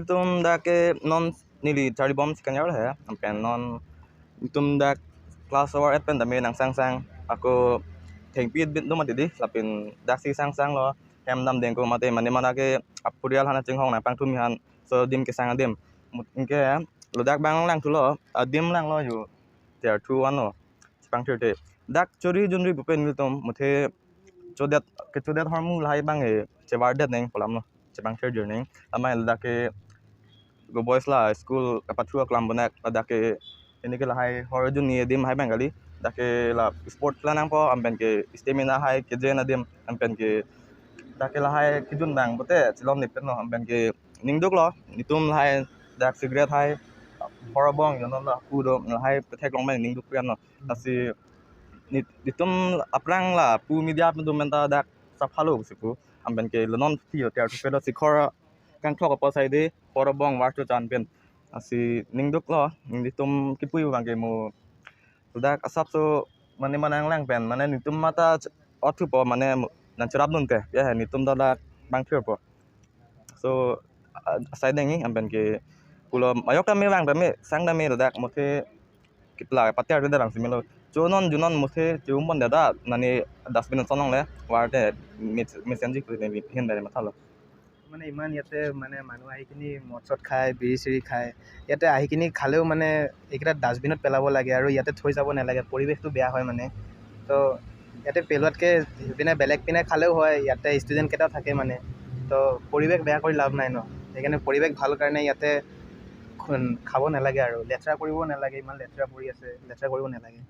तुम दाके non nili cari bom sekian jauh ya sampai non tum dak kelas awal pen dami nang sang aku thengpit bit dum mati lapin dak si sang lo hem dam deng ko mate mane mana ke apurial hana ching hong na pang tum han so dim ke sang dim inke lo dak bang lang tu lo dim lang lo yu there two one lo pang thirte dak chori junri bupen tum muthe chodet ke chodet hormu lai bang e chebar det neng polam lo chepang thirte neng amai dak ke go boys lah school kapatu kelam bonak dake ini ke lahai horjun ni dim hai bengali dake la sport plan po ampen ke stamina hai ke jena dim ampen ke dake lahai kijun bang bote cilom nipet no ampen ke ningduk lo nitum lahai dak cigarette hai horobong yono la pudo lahai petek long bang ningduk pian no asi nitum aprang la pu media pentum menta dak saphalu siku ampen ke lonon ti ter pedo sikhora kan thok apa sai de horobong warto champion asi ningduk lo ningditum kipui bang ke mo sudah asap so mane manang lang pen mane nitum mata othu po mane nan churap nun te ya nitum da bang thir po so sai dengi amben ke kulo mayok ta me bang ta me sang da me da mothe kitla patyar da bang simelo jonon junon mothe jum bon da nani dustbin sonong le warte mesenji ku ne hin da mathalo মানে ইমান ইয়াতে মানে মানুহ আহি কিনি মদ চদ খায় বিড়ি চিৰি খায় ইয়াতে আহি কিনি খালেও মানে এইকেইটা ডাষ্টবিনত পেলাব লাগে আৰু ইয়াতে থৈ যাব নালাগে পৰিৱেশটো বেয়া হয় মানে তো ইয়াতে পেলোৱাতকৈ পিনে বেলেগ পিনে খালেও হয় ইয়াতে ষ্টুডেণ্টকেইটাও থাকে মানে তো পৰিৱেশ বেয়া কৰি লাভ নাই ন সেইকাৰণে পৰিৱেশ ভাল কাৰণে ইয়াতে খাব নালাগে আৰু লেতেৰা কৰিব নালাগে ইমান লেতেৰা পৰি আছে লেতেৰা কৰিব নালাগে